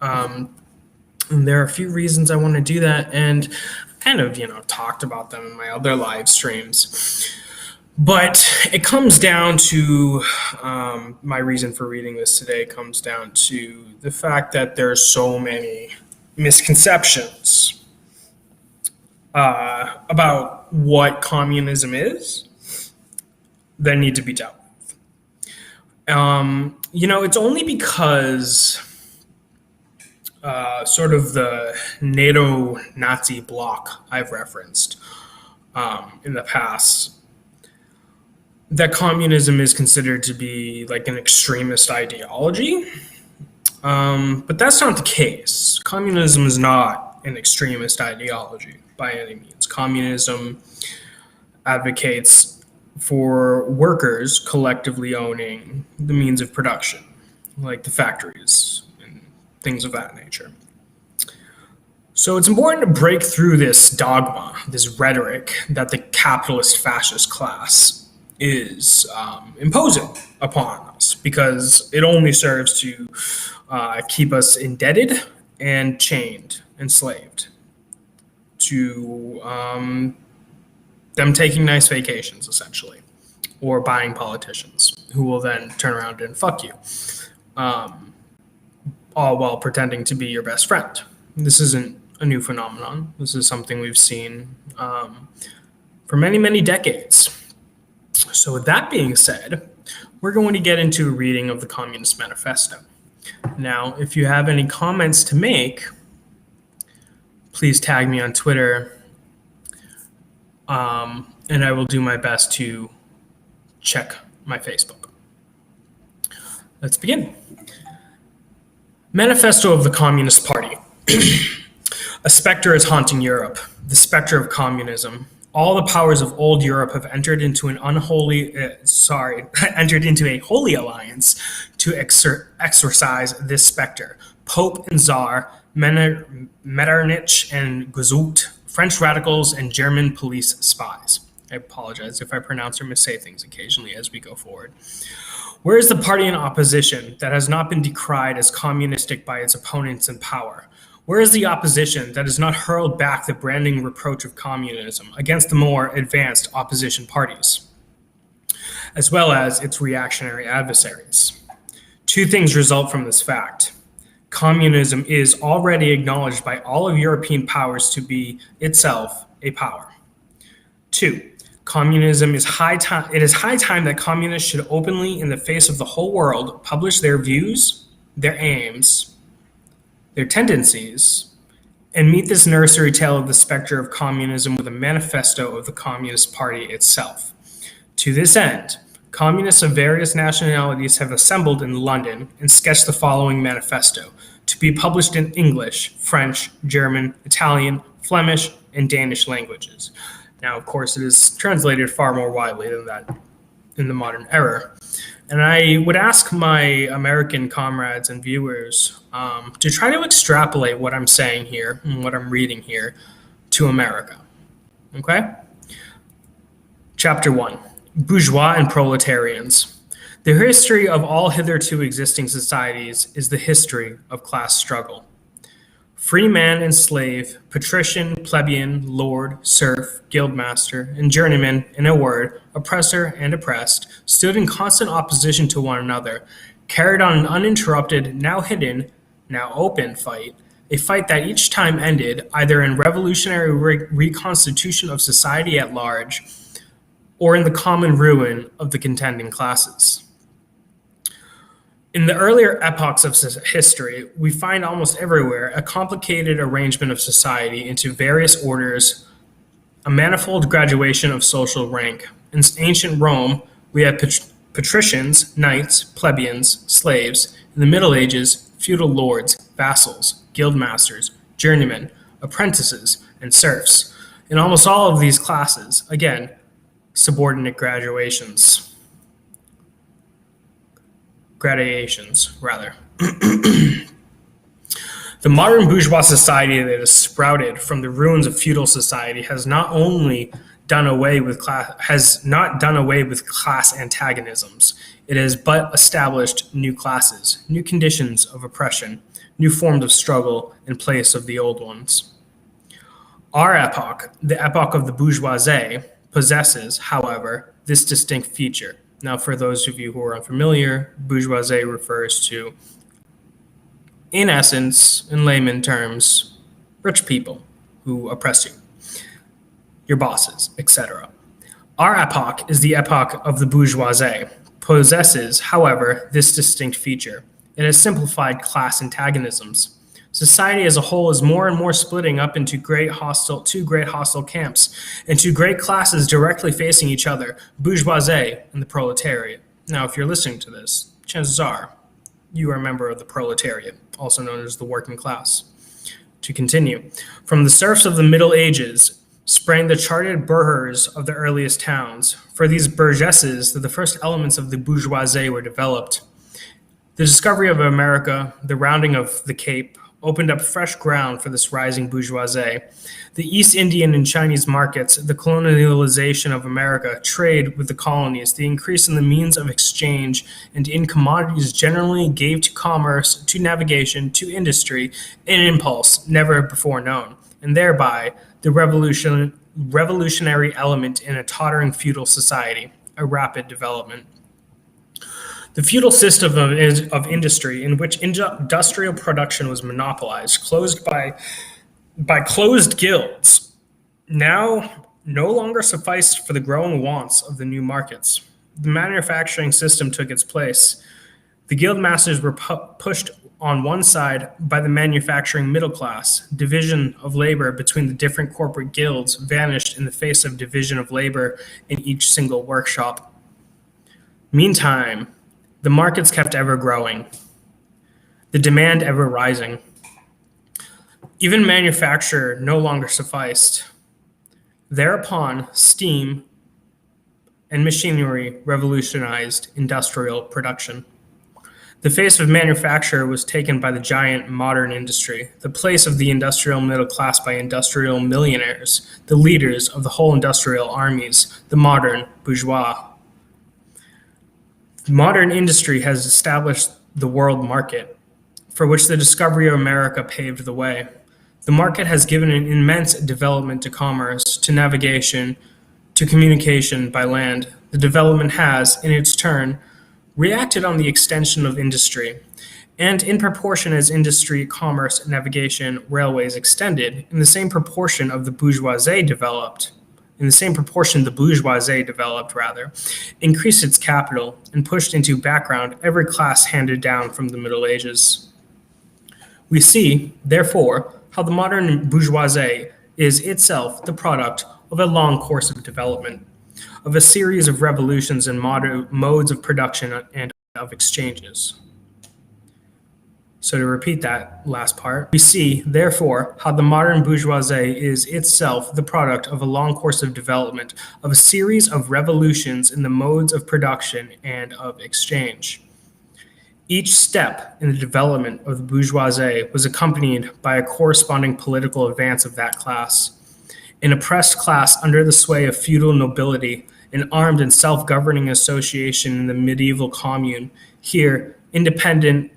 And there are a few reasons I want to do that, and kind of, talked about them in my other live streams. But it comes down to my reason for reading this today comes down to the fact that there are so many misconceptions about what communism is that need to be dealt with. It's only because sort of the NATO Nazi bloc I've referenced in the past, that communism is considered to be like an extremist ideology. But that's not the case. Communism is not an extremist ideology by any means. Communism advocates for workers collectively owning the means of production, like the factories and things of that nature. So it's important to break through this dogma, this rhetoric that the capitalist fascist class is imposing upon us, because it only serves to keep us indebted and chained, enslaved to them taking nice vacations, essentially, or buying politicians who will then turn around and fuck you, all while pretending to be your best friend. This isn't a new phenomenon. This is something we've seen for many, many decades. So with that being said, we're going to get into a reading of the Communist Manifesto. Now, if you have any comments to make, please tag me on Twitter, and I will do my best to check my Facebook. Let's begin. Manifesto of the Communist Party. A specter is haunting Europe, the specter of communism. All the powers of old Europe have entered into a holy alliance to exorcise this specter. Pope and Tsar, Metternich and Guizot, French radicals, and German police spies. I apologize if I pronounce or missay things occasionally as we go forward. Where is the party in opposition that has not been decried as communistic by its opponents in power? Where is the opposition that has not hurled back the branding reproach of communism against the more advanced opposition parties, as well as its reactionary adversaries? Two things result from this fact. Communism is already acknowledged by all of European powers to be itself a power. Two, communism is high time. It is high time that communists should openly, in the face of the whole world, publish their views, their aims, their tendencies, and meet this nursery tale of the specter of communism with a manifesto of the Communist Party itself. To this end, communists of various nationalities have assembled in London and sketched the following manifesto, to be published in English, French, German, Italian, Flemish, and Danish languages. Now, of course, it is translated far more widely than that in the modern era. And I would ask my American comrades and viewers to try to extrapolate what I'm saying here and what I'm reading here to America. Okay? Chapter 1, Bourgeois and Proletarians. The history of all hitherto existing societies is the history of class struggle. Free man and slave, patrician, plebeian, lord, serf, guildmaster, and journeyman, in a word, oppressor and oppressed, stood in constant opposition to one another, carried on an uninterrupted, now hidden, now open fight, a fight that each time ended either in revolutionary reconstitution of society at large or in the common ruin of the contending classes. In the earlier epochs of history, we find almost everywhere a complicated arrangement of society into various orders, a manifold graduation of social rank. In ancient Rome, we had patricians, knights, plebeians, slaves. In the Middle Ages, feudal lords, vassals, guildmasters, journeymen, apprentices, and serfs. In almost all of these classes, again, subordinate gradations. The modern bourgeois society that has sprouted from the ruins of feudal society has not done away with class antagonisms. It has but established new classes, new conditions of oppression, new forms of struggle in place of the old ones. Our epoch, the epoch of the bourgeoisie, possesses, however, this distinct feature. Now, for those of you who are unfamiliar, bourgeoisie refers to, in essence, in layman terms, rich people who oppress you, your bosses, etc. Our epoch is the epoch of the bourgeoisie, possesses, however, this distinct feature. It has simplified class antagonisms. Society as a whole is more and more splitting up into two great hostile camps, and two great classes directly facing each other, bourgeoisie and the proletariat. Now, if you're listening to this, chances are you are a member of the proletariat, also known as the working class. To continue, from the serfs of the Middle Ages sprang the chartered bourgeois of the earliest towns. For these burgesses, the first elements of the bourgeoisie were developed. The discovery of America, the rounding of the Cape, opened up fresh ground for this rising bourgeoisie. The East Indian and Chinese markets, the colonialization of America, trade with the colonies, the increase in the means of exchange and in commodities generally gave to commerce, to navigation, to industry, an impulse never before known, and thereby the revolutionary element in a tottering feudal society, a rapid development. The feudal system of industry, in which industrial production was monopolized, closed by closed guilds, now no longer sufficed for the growing wants of the new markets. The manufacturing system took its place. The guild masters were pushed on one side by the manufacturing middle class. Division of labor between the different corporate guilds vanished in the face of division of labor in each single workshop. Meantime, the markets kept ever growing, the demand ever rising. Even manufacture no longer sufficed. Thereupon, steam and machinery revolutionized industrial production. The face of manufacture was taken by the giant modern industry, the place of the industrial middle class by industrial millionaires, the leaders of the whole industrial armies, the modern bourgeois. Modern industry has established the world market, for which the discovery of America paved the way. The market has given an immense development to commerce, to navigation, to communication by land. The development has, in its turn, reacted on the extension of industry, and in proportion as industry, commerce, navigation, railways extended, in the same proportion the bourgeoisie developed, increased its capital, and pushed into background every class handed down from the Middle Ages. We see, therefore, how the modern bourgeoisie is itself the product of a long course of development, of a series of revolutions in modern modes of production and of exchanges. So to repeat that last part, we see, therefore, how the modern bourgeoisie is itself the product of a long course of development, of a series of revolutions in the modes of production and of exchange. Each step in the development of the bourgeoisie was accompanied by a corresponding political advance of that class. An oppressed class under the sway of feudal nobility, an armed and self-governing association in the medieval commune, here, independent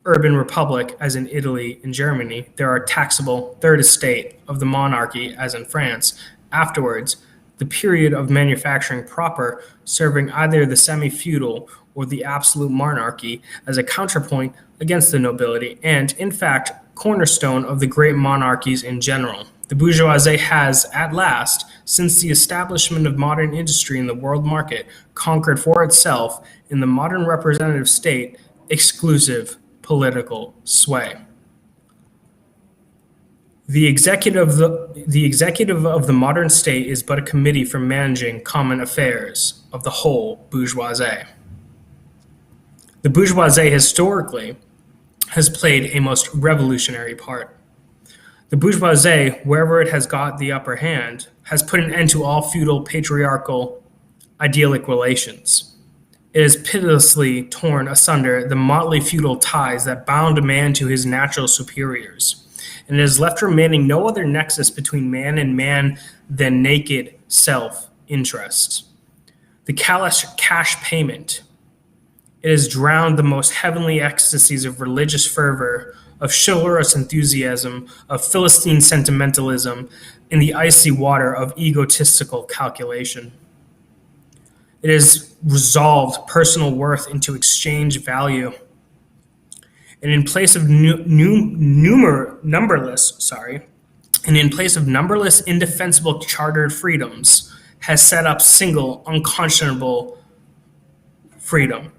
urban republic, as in Italy and Germany, there are taxable third estate of the monarchy, as in France. Afterwards, the period of manufacturing proper, serving either the semi-feudal or the absolute monarchy as a counterpoint against the nobility, and, in fact, cornerstone of the great monarchies in general. The bourgeoisie has, at last, since the establishment of modern industry in the world market, conquered for itself, in the modern representative state, exclusive political sway. The executive of the modern state is but a committee for managing common affairs of the whole bourgeoisie. The bourgeoisie historically has played a most revolutionary part. The bourgeoisie, wherever it has got the upper hand, has put an end to all feudal, patriarchal, idyllic relations. It has pitilessly torn asunder the motley feudal ties that bound a man to his natural superiors, and it has left remaining no other nexus between man and man than naked self-interest. The callous cash payment It has drowned the most heavenly ecstasies of religious fervor, of chivalrous enthusiasm, of Philistine sentimentalism, in the icy water of egotistical calculation. It has resolved personal worth into exchange value. And in place of numberless indefensible chartered freedoms, has set up single unconscionable freedom,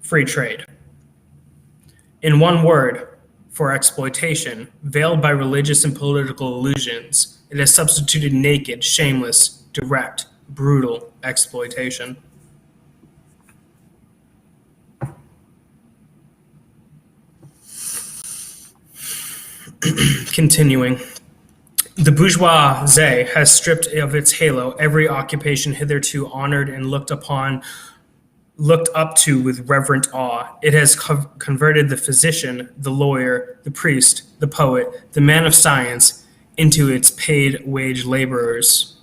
free trade. In one word, for exploitation, veiled by religious and political illusions, it has substituted naked, shameless, direct, brutal exploitation. Continuing, the bourgeoisie has stripped of its halo every occupation hitherto honored and looked up to with reverent awe. It has converted the physician, the lawyer, the priest, the poet, the man of science into its paid wage laborers.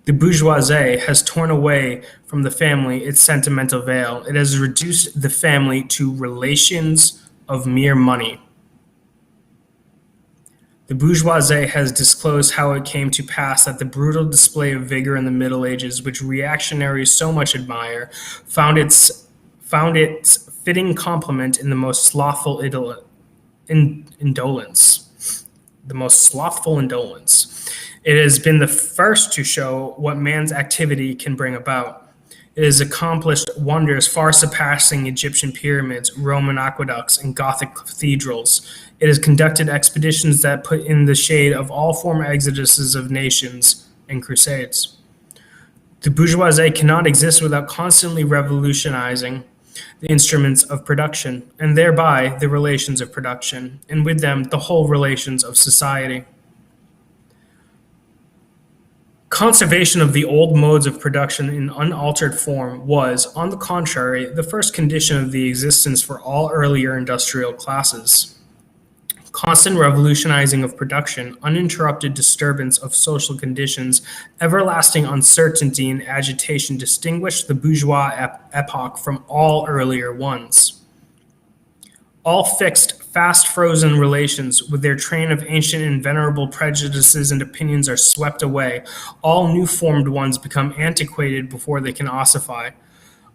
The bourgeoisie has torn away from the family its sentimental veil. It has reduced the family to relations of mere money. The bourgeoisie has disclosed how it came to pass that the brutal display of vigor in the Middle Ages, which reactionaries so much admire, found its fitting complement in the most slothful indolence. The most slothful indolence. It has been the first to show what man's activity can bring about. It has accomplished wonders far surpassing Egyptian pyramids, Roman aqueducts, and Gothic cathedrals. It has conducted expeditions that put in the shade of all former exoduses of nations and crusades. The bourgeoisie cannot exist without constantly revolutionizing the instruments of production, and thereby the relations of production, and with them the whole relations of society. Conservation of the old modes of production in unaltered form was, on the contrary, the first condition of the existence for all earlier industrial classes. Constant revolutionizing of production, uninterrupted disturbance of social conditions, everlasting uncertainty and agitation distinguished the bourgeois epoch from all earlier ones. All fixed, fast-frozen relations with their train of ancient and venerable prejudices and opinions are swept away. All new-formed ones become antiquated before they can ossify.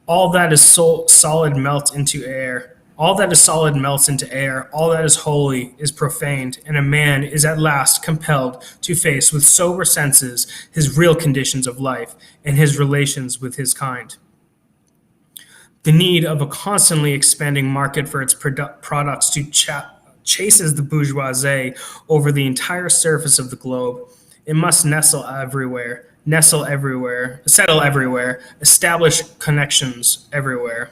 All that is solid melts into air. All that is solid melts into air. All that is holy is profaned, and a man is at last compelled to face with sober senses his real conditions of life and his relations with his kind. The need of a constantly expanding market for its products chases the bourgeoisie over the entire surface of the globe. It must settle everywhere, establish connections everywhere.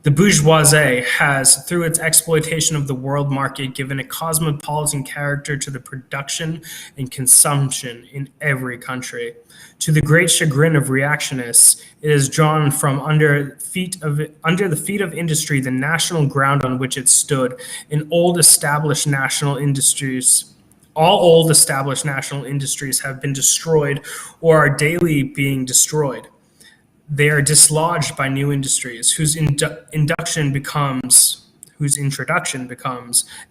The bourgeoisie has, through its exploitation of the world market, given a cosmopolitan character to the production and consumption in every country. To the great chagrin of reactionists, it has drawn from under the feet of industry the national ground on which it stood. All old established national industries have been destroyed or are daily being destroyed. They are dislodged by new industries whose introduction becomes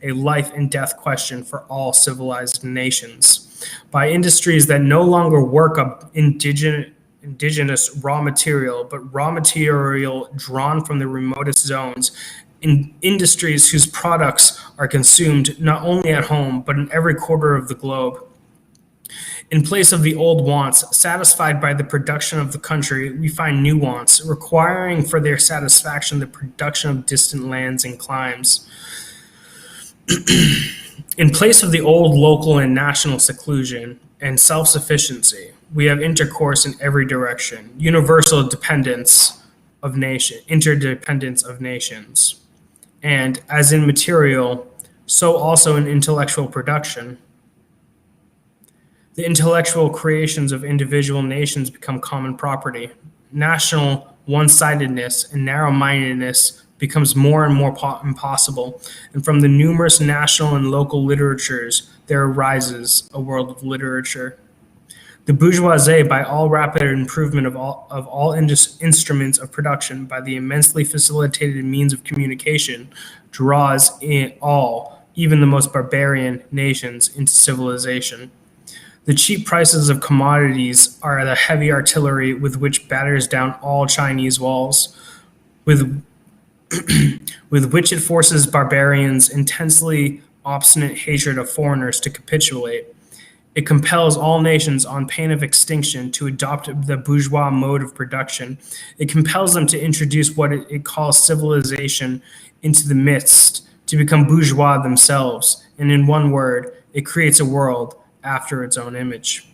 a life and death question for all civilized nations. By industries that no longer work up indigenous raw material, but raw material drawn from the remotest zones, in industries whose products are consumed not only at home, but in every quarter of the globe. In place of the old wants, satisfied by the production of the country, we find new wants, requiring for their satisfaction the production of distant lands and climes. In place of the old local and national seclusion and self-sufficiency, we have intercourse in every direction, universal interdependence of nations. And as in material, so also in intellectual production. The intellectual creations of individual nations become common property. National one-sidedness and narrow-mindedness becomes more and more impossible, and from the numerous national and local literatures there arises a world of literature. The bourgeoisie, by all rapid improvement of all instruments of production, by the immensely facilitated means of communication, draws in all, even the most barbarian nations, into civilization. The cheap prices of commodities are the heavy artillery with which batters down all Chinese walls, with which it forces barbarians' intensely obstinate hatred of foreigners to capitulate. It compels all nations on pain of extinction to adopt the bourgeois mode of production. It compels them to introduce what it calls civilization into the midst, to become bourgeois themselves. And in one word, it creates a world after its own image.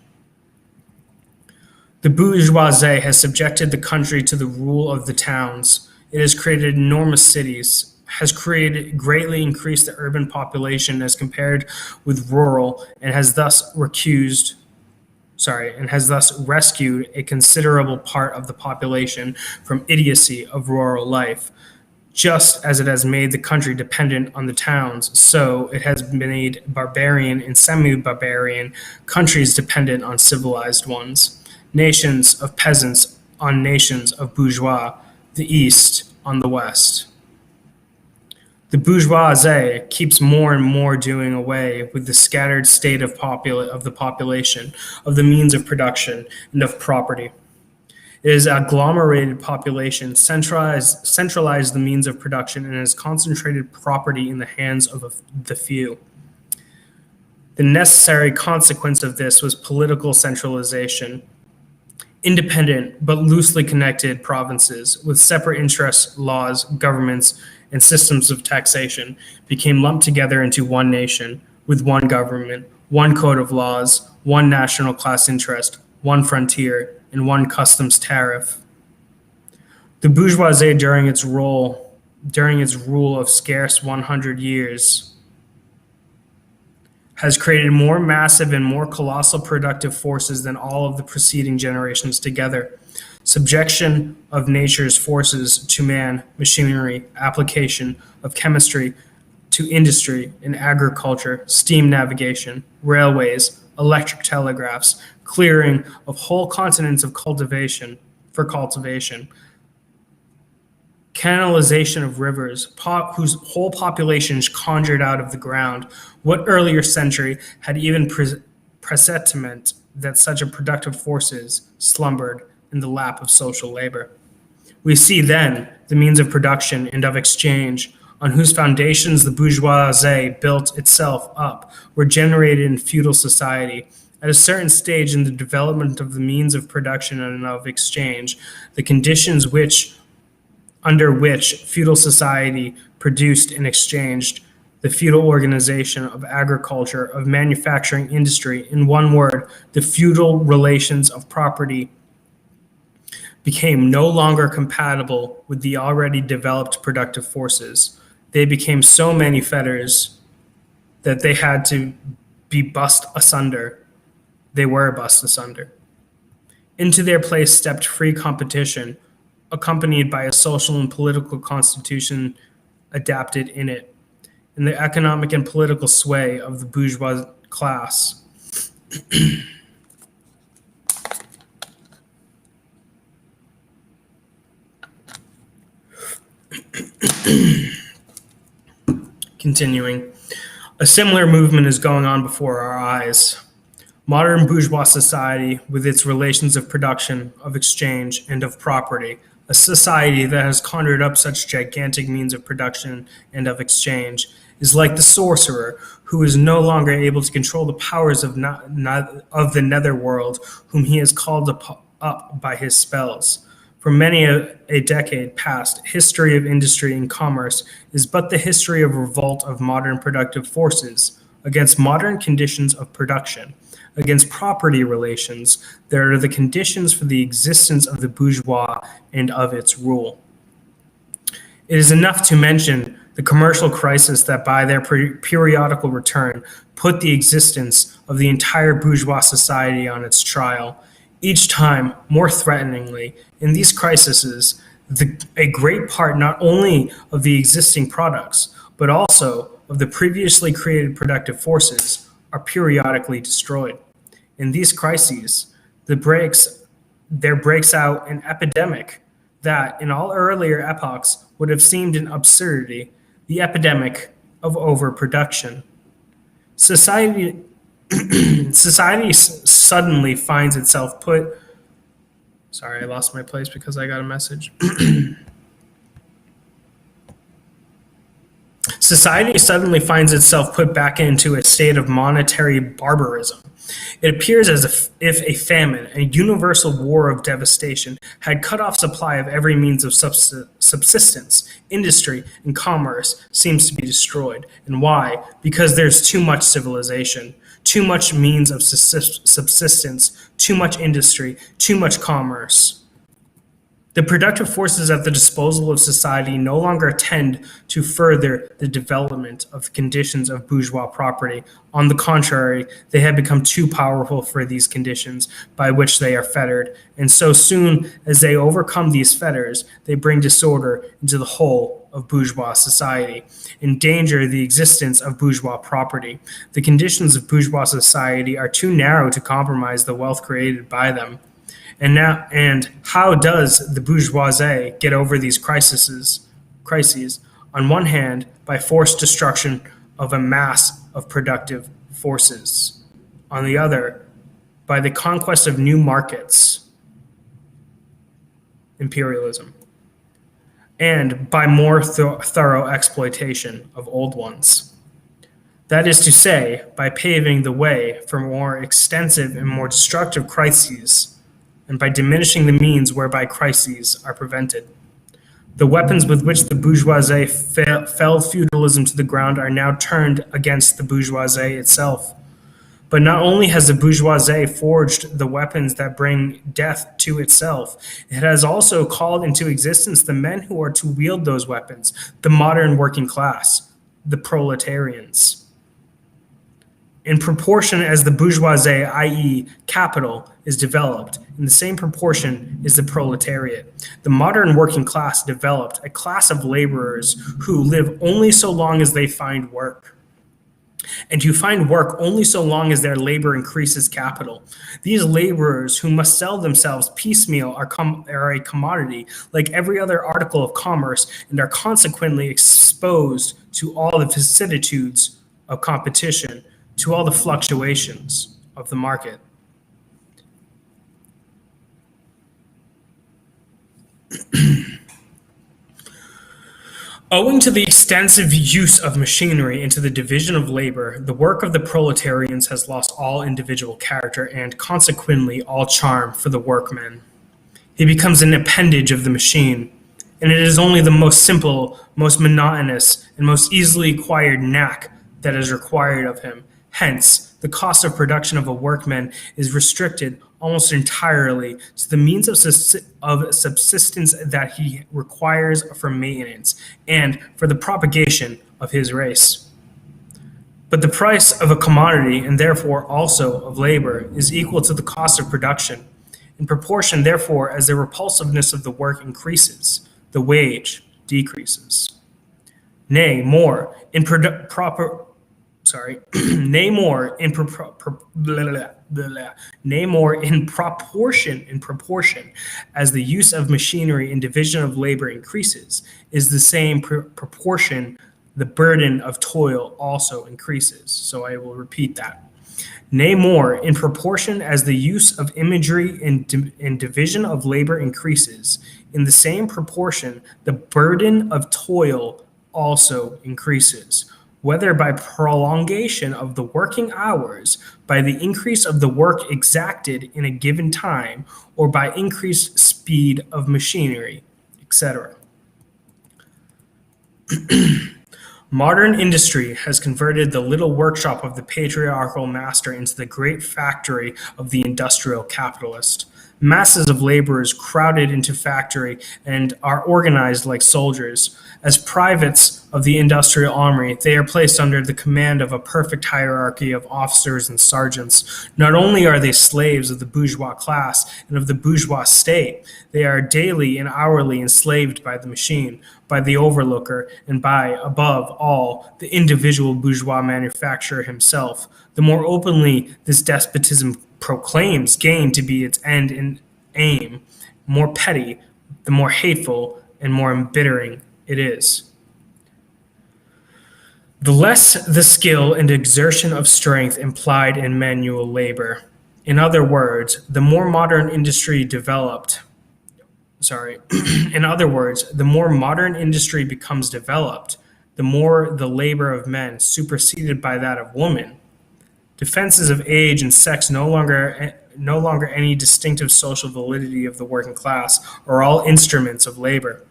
The bourgeoisie has subjected the country to the rule of the towns. It has created enormous cities, has greatly increased the urban population as compared with rural, and has thus rescued a considerable part of the population from idiocy of rural life. Just as it has made the country dependent on the towns, so it has made barbarian and semi-barbarian countries dependent on civilized ones. Nations of peasants on nations of bourgeois, the East on the West. The bourgeoisie keeps more and more doing away with the scattered state of the population, of the means of production, and of property. It has agglomerated population, centralized the means of production, and has concentrated property in the hands of the few. The necessary consequence of this was political centralization. Independent but loosely connected provinces with separate interests, laws, governments, and systems of taxation became lumped together into one nation, with one government, one code of laws, one national class interest, one frontier, and one customs tariff. The bourgeoisie, during its rule of scarce 100 years, has created more massive and more colossal productive forces than all of the preceding generations together. Subjection of nature's forces to man, machinery, application of chemistry to industry and agriculture, steam navigation, railways, electric telegraphs, clearing of whole continents of cultivation, canalization of rivers, whose whole populations conjured out of the ground. What earlier century had even presentiment that such a productive forces slumbered in the lap of social labor? We see then the means of production and of exchange, on whose foundations the bourgeoisie built itself up, were generated in feudal society. At a certain stage in the development of the means of production and of exchange, the conditions under which feudal society produced and exchanged, the feudal organization of agriculture, of manufacturing industry, in one word, the feudal relations of property, became no longer compatible with the already developed productive forces. They became so many fetters that they had to be bust asunder. They were bust asunder. Into their place stepped free competition, accompanied by a social and political constitution adapted in it, and the economic and political sway of the bourgeois class. Continuing, a similar movement is going on before our eyes. Modern bourgeois society, with its relations of production, of exchange, and of property, a society that has conjured up such gigantic means of production and of exchange, is like the sorcerer who is no longer able to control the powers of the netherworld, whom he has called up by his spells. For many a decade past, history of industry and commerce is but the history of revolt of modern productive forces against modern conditions of production, against property relations that are the conditions for the existence of the bourgeois and of its rule. It is enough to mention the commercial crisis that by their periodical return put the existence of the entire bourgeois society on its trial. Each time, more threateningly, in these crises, a great part not only of the existing products, but also of the previously created productive forces are periodically destroyed. In these crises, there breaks out an epidemic that, in all earlier epochs, would have seemed an absurdity, the epidemic of overproduction. Society suddenly finds itself put. Sorry, I lost my place because I got a message. Society suddenly finds itself put back into a state of monetary barbarism. It appears as if a famine, a universal war of devastation, had cut off supply of every means of subsistence. Industry and commerce seems to be destroyed. And why? Because there's too much civilization, too much means of subsistence, too much industry, too much commerce. The productive forces at the disposal of society no longer tend to further the development of the conditions of bourgeois property. On the contrary, they have become too powerful for these conditions by which they are fettered, and so soon as they overcome these fetters, they bring disorder into the whole of bourgeois society, endanger the existence of bourgeois property. The conditions of bourgeois society are too narrow to compromise the wealth created by them. And how does the bourgeoisie get over these crises? On one hand, by forced destruction of a mass of productive forces. On the other, by the conquest of new markets, imperialism, and by more thorough exploitation of old ones. That is to say, by paving the way for more extensive and more destructive crises, and by diminishing the means whereby crises are prevented. The weapons with which the bourgeoisie felled feudalism to the ground are now turned against the bourgeoisie itself. But not only has the bourgeoisie forged the weapons that bring death to itself, it has also called into existence the men who are to wield those weapons, the modern working class, the proletarians. In proportion as the bourgeoisie, i.e., capital, is developed, in the same proportion is the proletariat. The modern working class developed a class of laborers who live only so long as they find work, and who find work only so long as their labor increases capital. These laborers who must sell themselves piecemeal are a commodity like every other article of commerce and are consequently exposed to all the vicissitudes of competition, to all the fluctuations of the market. Owing to the extensive use of machinery into the division of labor, the work of the proletarians has lost all individual character and, consequently, all charm for the workman. He becomes an appendage of the machine, and it is only the most simple, most monotonous, and most easily acquired knack that is required of him. Hence, the cost of production of a workman is restricted almost entirely to the means of subsistence that he requires for maintenance and for the propagation of his race. But the price of a commodity, and therefore also of labor, is equal to the cost of production. In proportion, therefore, as the repulsiveness of the work increases, the wage decreases. Nay, more, in proportion as the use of machinery and division of labor increases, is the same proportion the burden of toil also increases. So I will repeat that. Nay, more, in proportion as the use of imagery and division of labor increases, in the same proportion the burden of toil also increases, whether by prolongation of the working hours, by the increase of the work exacted in a given time, or by increased speed of machinery, etc. Modern industry has converted the little workshop of the patriarchal master into the great factory of the industrial capitalist. Masses of laborers crowded into factory and are organized like soldiers. As privates of the industrial army, they are placed under the command of a perfect hierarchy of officers and sergeants. Not only are they slaves of the bourgeois class and of the bourgeois state, they are daily and hourly enslaved by the machine, by the overlooker, and by, above all, the individual bourgeois manufacturer himself. The more openly this despotism proclaims gain to be its end and aim, more petty, the more hateful and more embittering it is. The less the skill and exertion of strength implied in manual labor. In other words, the more modern industry the more modern industry becomes developed, the more the labor of men superseded by that of women. Defenses of age and sex no longer any distinctive social validity of the working class are all instruments of labor,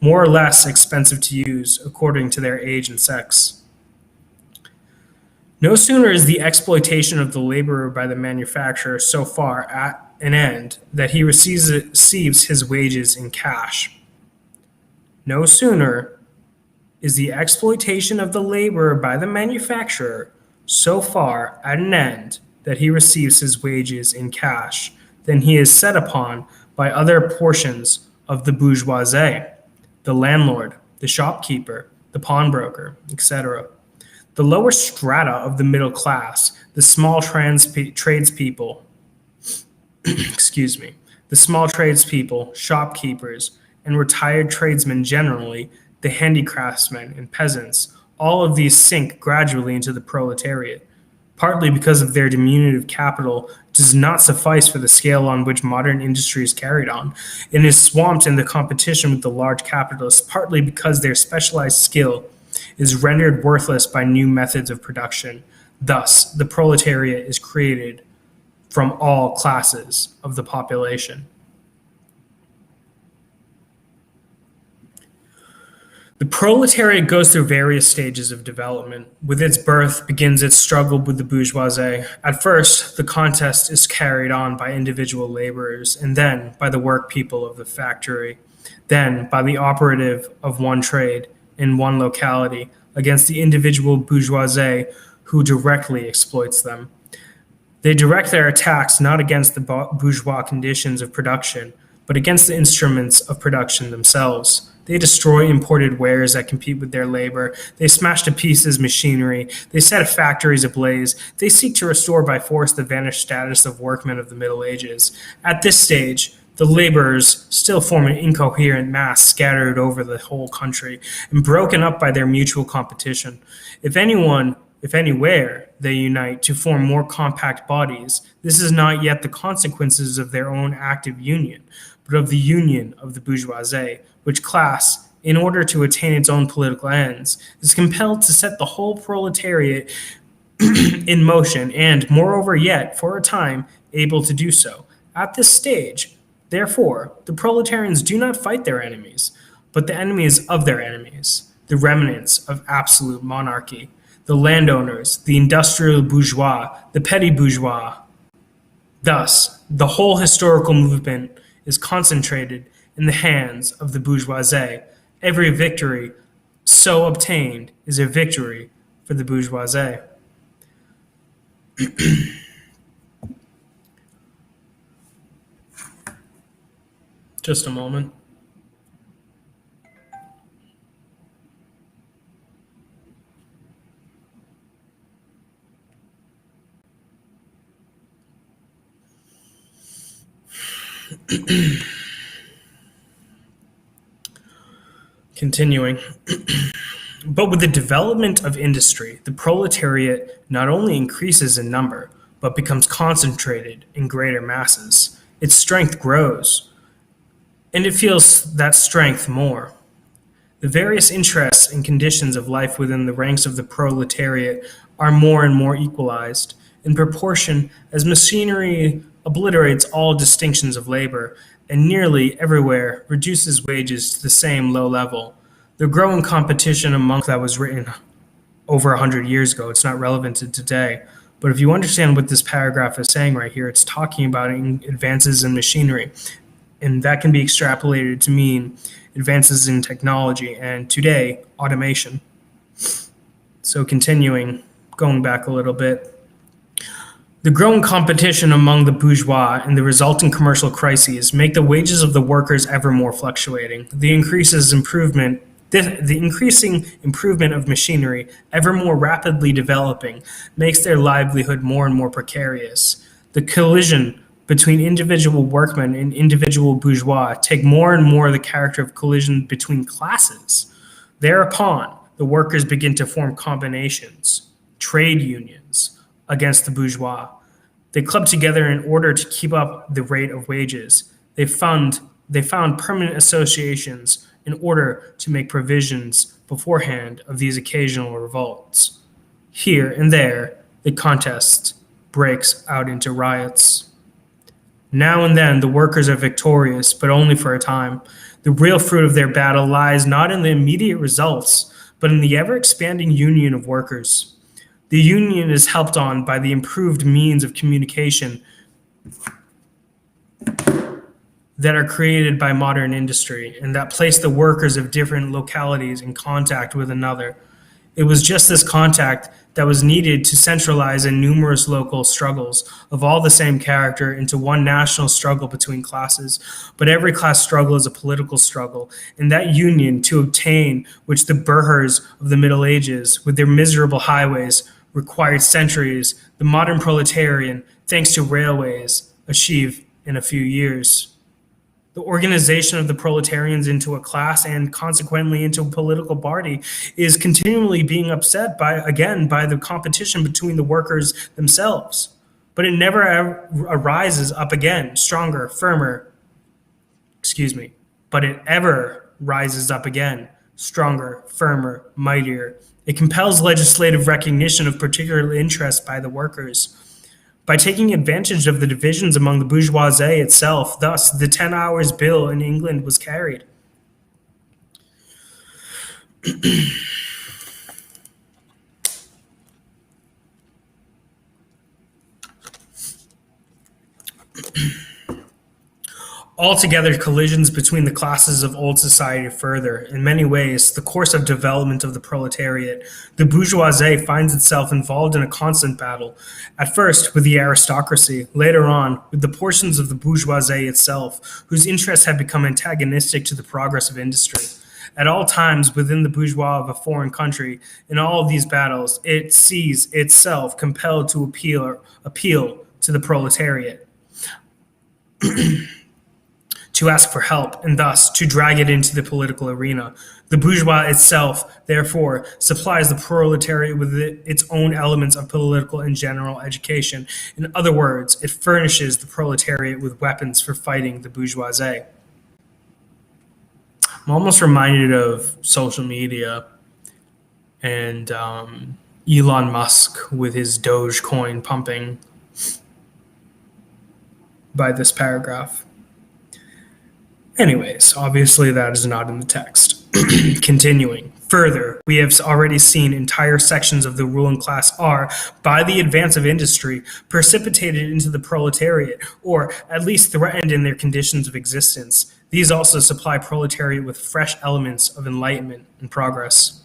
more or less expensive to use according to their age and sex. No sooner is the exploitation of the laborer by the manufacturer so far at an end that he receives his wages in cash. No sooner is the exploitation of the laborer by the manufacturer so far at an end that he receives his wages in cash than he is set upon by other portions of the bourgeoisie, the landlord, the shopkeeper, the pawnbroker, etc. The lower strata of the middle class, the small tradespeople, the small tradespeople, shopkeepers, and retired tradesmen generally, the handicraftsmen and peasants, all of these sink gradually into the proletariat, partly because of their diminutive capital does not suffice for the scale on which modern industry is carried on, and is swamped in the competition with the large capitalists, partly because their specialized skill is rendered worthless by new methods of production. Thus, the proletariat is created from all classes of the population. The proletariat goes through various stages of development. With its birth begins its struggle with the bourgeoisie. At first, the contest is carried on by individual laborers, and then by the work people of the factory, then by the operative of one trade in one locality against the individual bourgeoisie who directly exploits them. They direct their attacks not against the bourgeois conditions of production, but against the instruments of production themselves. They destroy imported wares that compete with their labor. They smash to pieces machinery. They set factories ablaze. They seek to restore by force the vanished status of workmen of the Middle Ages. At this stage, the laborers still form an incoherent mass scattered over the whole country and broken up by their mutual competition. If anywhere, they unite to form more compact bodies, this is not yet the consequences of their own active union, but of the union of the bourgeoisie, which class, in order to attain its own political ends, is compelled to set the whole proletariat in motion and, moreover yet, for a time, able to do so. At this stage, therefore, the proletarians do not fight their enemies, but the enemies of their enemies, the remnants of absolute monarchy, the landowners, the industrial bourgeois, the petty bourgeois. Thus, the whole historical movement is concentrated in the hands of the bourgeoisie. Every victory so obtained is a victory for the bourgeoisie. Just a moment. Continuing. But with the development of industry, the proletariat not only increases in number, but becomes concentrated in greater masses. Its strength grows, and it feels that strength more. The various interests and conditions of life within the ranks of the proletariat are more and more equalized, in proportion as machinery obliterates all distinctions of labor, and nearly everywhere reduces wages to the same low level. The growing competition among that was written over 100 years ago. It's not relevant to today. But if you understand what this paragraph is saying right here, it's talking about advances in machinery. And that can be extrapolated to mean advances in technology and today, automation. So continuing, going back a little bit. The growing competition among the bourgeois and the resulting commercial crises make the wages of the workers ever more fluctuating. The increasing improvement of machinery, ever more rapidly developing, makes their livelihood more and more precarious. The collision between individual workmen and individual bourgeois take more and more the character of collision between classes. Thereupon, the workers begin to form combinations, trade unions, against the bourgeois. They club together in order to keep up the rate of wages. They found permanent associations in order to make provisions beforehand of these occasional revolts. Here and there, the contest breaks out into riots. Now and then, the workers are victorious, but only for a time. The real fruit of their battle lies not in the immediate results, but in the ever-expanding union of workers. The union is helped on by the improved means of communication that are created by modern industry and that place the workers of different localities in contact with another. It was just this contact that was needed to centralize in numerous local struggles of all the same character into one national struggle between classes. But every class struggle is a political struggle, and that union to obtain which the burghers of the Middle Ages, with their miserable highways, required centuries, the modern proletarian, thanks to railways, achieve in a few years. The organization of the proletarians into a class and consequently into a political party is continually being upset by the competition between the workers themselves. But it never arises up again, stronger, firmer. But it ever rises up again, stronger, firmer, mightier. It compels legislative recognition of particular interests by the workers. By taking advantage of the divisions among the bourgeoisie itself, thus the 10 hours bill in England was carried. Altogether, collisions between the classes of old society further, in many ways, the course of development of the proletariat. The bourgeoisie finds itself involved in a constant battle, at first with the aristocracy, later on with the portions of the bourgeoisie itself, whose interests have become antagonistic to the progress of industry. At all times within the bourgeois of a foreign country, in all of these battles, it sees itself compelled to appeal to the proletariat. To ask for help, and thus to drag it into the political arena. The bourgeois itself, therefore, supplies the proletariat with its own elements of political and general education. In other words, it furnishes the proletariat with weapons for fighting the bourgeoisie. I'm almost reminded of social media and Elon Musk with his Dogecoin pumping by this paragraph. Anyways, obviously that is not in the text. Continuing. Further, we have already seen entire sections of the ruling class are, by the advance of industry, precipitated into the proletariat, or at least threatened in their conditions of existence. These also supply proletariat with fresh elements of enlightenment and progress.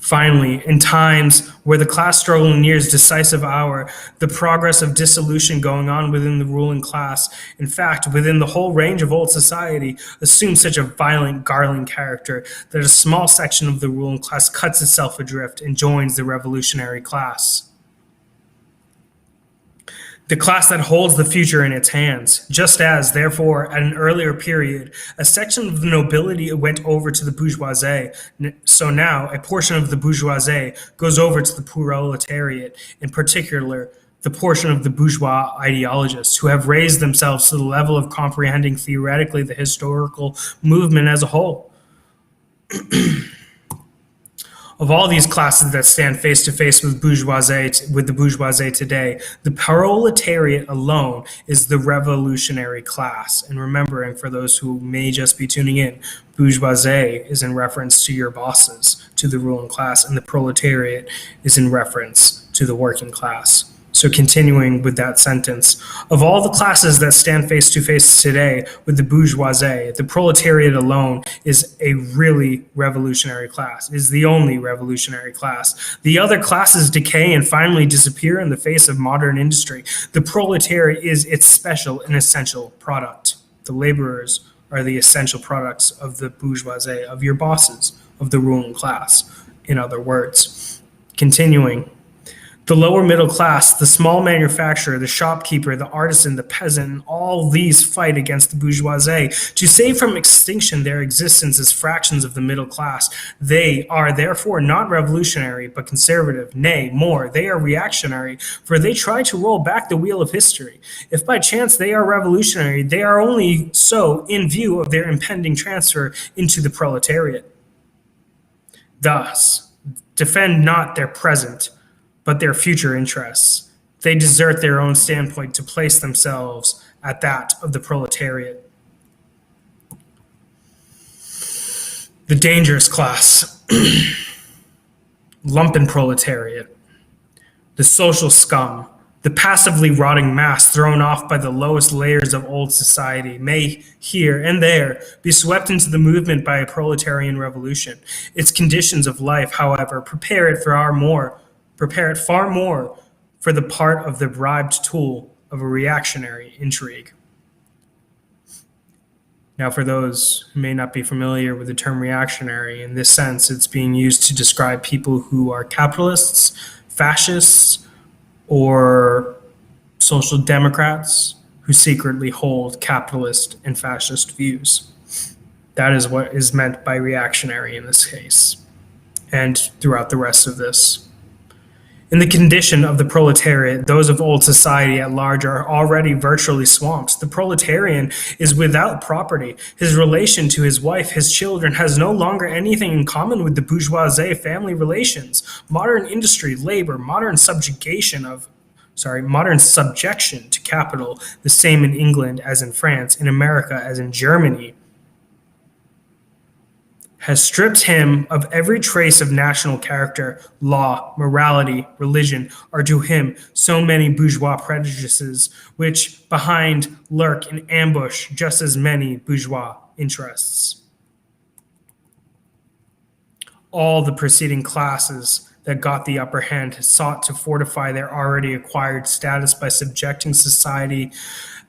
Finally, in times where the class struggle nears decisive hour, the progress of dissolution going on within the ruling class, in fact, within the whole range of old society, assumes such a violent, garling character that a small section of the ruling class cuts itself adrift and joins the revolutionary class. The class that holds the future in its hands, just as, therefore, at an earlier period, a section of the nobility went over to the bourgeoisie, so now a portion of the bourgeoisie goes over to the proletariat, in particular, the portion of the bourgeois ideologists who have raised themselves to the level of comprehending theoretically the historical movement as a whole. Of all these classes that stand face to face with the bourgeoisie today, the proletariat alone is the revolutionary class. And remembering, for those who may just be tuning in, bourgeoisie is in reference to your bosses, to the ruling class, and the proletariat is in reference to the working class. So continuing with that sentence, of all the classes that stand face to face today with the bourgeoisie, the proletariat alone is a really revolutionary class, is the only revolutionary class. The other classes decay and finally disappear in the face of modern industry. The proletariat is its special and essential product. The laborers are the essential products of the bourgeoisie, of your bosses, of the ruling class, in other words. Continuing. The lower middle class, the small manufacturer, the shopkeeper, the artisan, the peasant, all these fight against the bourgeoisie to save from extinction their existence as fractions of the middle class. They are therefore not revolutionary, but conservative. Nay, more, they are reactionary, for they try to roll back the wheel of history. If by chance they are revolutionary, they are only so in view of their impending transfer into the proletariat. Thus, defend not their present, but their future interests. They desert their own standpoint to place themselves at that of the proletariat. The dangerous class, lumpenproletariat, the social scum, the passively rotting mass thrown off by the lowest layers of old society may here and there be swept into the movement by a proletarian revolution. Its conditions of life, however, prepare it far more for the part of the bribed tool of a reactionary intrigue. Now, for those who may not be familiar with the term reactionary, in this sense, it's being used to describe people who are capitalists, fascists, or social democrats who secretly hold capitalist and fascist views. That is what is meant by reactionary in this case, and throughout the rest of this. In the condition of the proletariat, those of old society at large are already virtually swamped. The proletarian is without property. His relation to his wife, his children, has no longer anything in common with the bourgeoisie family relations. Modern industry, labor, modern subjection to capital, the same in England as in France, in America as in Germany, has stripped him of every trace of national character. Law, morality, religion are to him so many bourgeois prejudices, which behind lurk in ambush just as many bourgeois interests. All the preceding classes that got the upper hand sought to fortify their already acquired status by subjecting society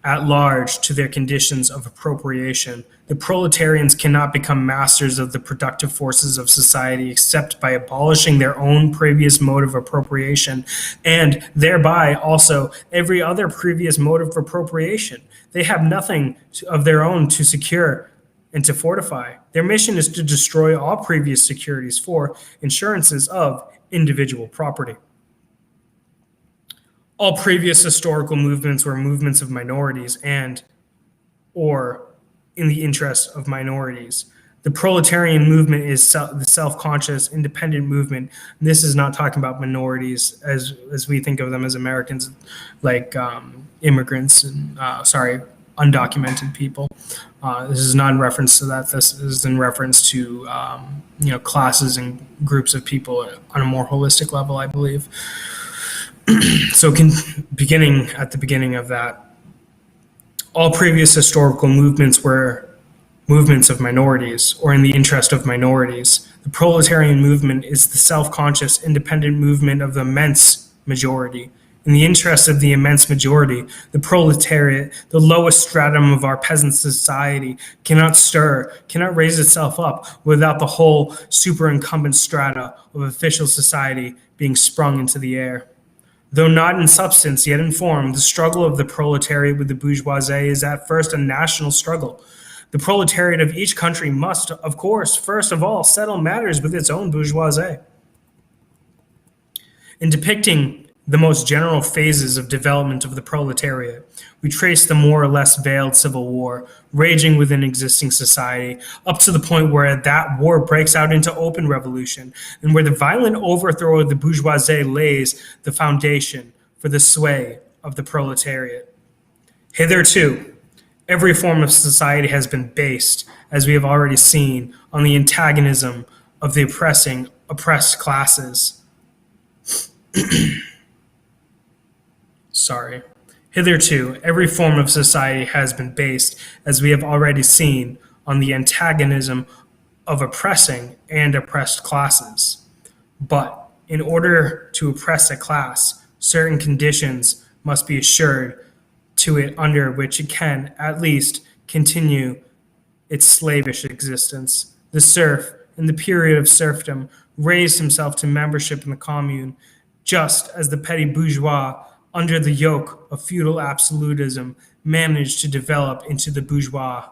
at large to their conditions of appropriation. The proletarians cannot become masters of the productive forces of society except by abolishing their own previous mode of appropriation, and thereby also every other previous mode of appropriation. They have nothing of their own to secure and to fortify. Their mission is to destroy all previous securities for insurances of individual property. All previous historical movements were movements of minorities and or in the interest of minorities. The proletarian movement is the self-conscious, independent movement. And this is not talking about minorities as we think of them as Americans, like immigrants and undocumented people. This is not in reference to that. This is in reference to classes and groups of people on a more holistic level, I believe. So, beginning at the beginning of that, all previous historical movements were movements of minorities or in the interest of minorities. The proletarian movement is the self-conscious, independent movement of the immense majority. In the interest of the immense majority, the proletariat, the lowest stratum of our peasant society, cannot raise itself up without the whole superincumbent strata of official society being sprung into the air. Though not in substance, yet in form, the struggle of the proletariat with the bourgeoisie is at first a national struggle. The proletariat of each country must, of course, first of all, settle matters with its own bourgeoisie. In depicting the most general phases of development of the proletariat, we trace the more or less veiled civil war raging within existing society up to the point where that war breaks out into open revolution and where the violent overthrow of the bourgeoisie lays the foundation for the sway of the proletariat. Hitherto, every form of society has been based, as we have already seen, on the antagonism of the oppressed classes. Hitherto, every form of society has been based, as we have already seen, on the antagonism of oppressing and oppressed classes. But in order to oppress a class, certain conditions must be assured to it under which it can, at least, continue its slavish existence. The serf, in the period of serfdom, raised himself to membership in the commune, just as the petty bourgeois, under the yoke of feudal absolutism, managed to develop into the bourgeois.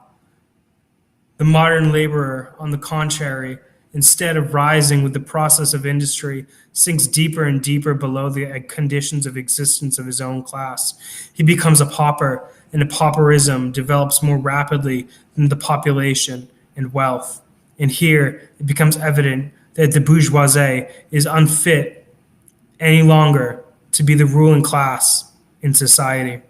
The modern laborer, on the contrary, instead of rising with the process of industry, sinks deeper and deeper below the conditions of existence of his own class. He becomes a pauper, and a pauperism develops more rapidly than the population and wealth. And here it becomes evident that the bourgeoisie is unfit any longer to be the ruling class in society.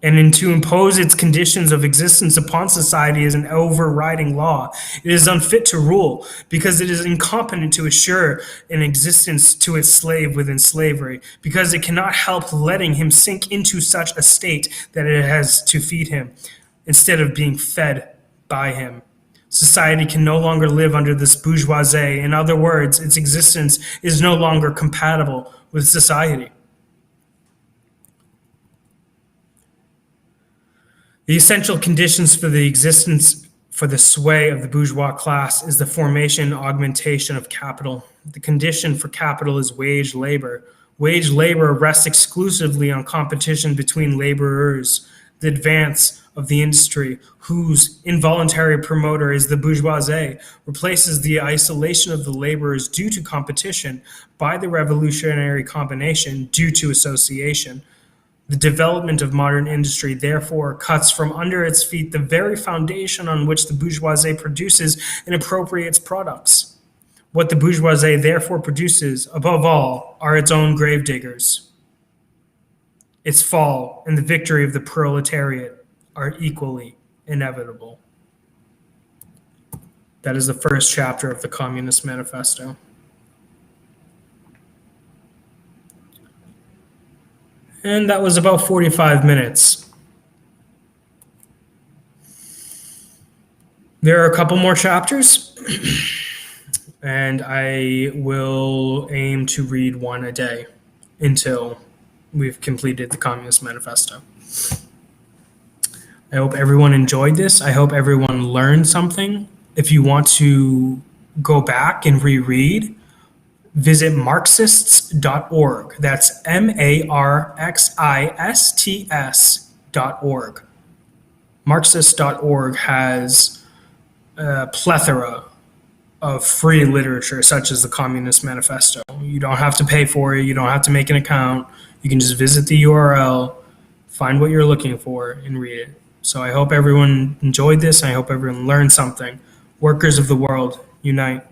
And to impose its conditions of existence upon society as an overriding law. It is unfit to rule because it is incompetent to assure an existence to its slave within slavery, because it cannot help letting him sink into such a state that it has to feed him instead of being fed by him. Society can no longer live under this bourgeoisie. In other words, its existence is no longer compatible with society. The essential conditions for the existence, for the sway of the bourgeois class, is the formation and augmentation of capital. The condition for capital is wage labor. Wage labor rests exclusively on competition between laborers. The advance of the industry, whose involuntary promoter is the bourgeoisie, replaces the isolation of the laborers due to competition by the revolutionary combination due to association. The development of modern industry, therefore, cuts from under its feet the very foundation on which the bourgeoisie produces and appropriates products. What the bourgeoisie therefore produces, above all, are its own gravediggers. Its fall and the victory of the proletariat are equally inevitable. That is the first chapter of the Communist Manifesto. And that was about 45 minutes. There are a couple more chapters, and I will aim to read one a day until we've completed the Communist Manifesto. I hope everyone enjoyed this. I hope everyone learned something. If you want to go back and reread, visit Marxists.org. That's MARXISTS.org. Marxist.org has a plethora of free literature, such as the Communist Manifesto. You don't have to pay for it. You don't have to make an account. You can just visit the URL, find what you're looking for, and read it. So I hope everyone enjoyed this. I hope everyone learned something. Workers of the world, unite.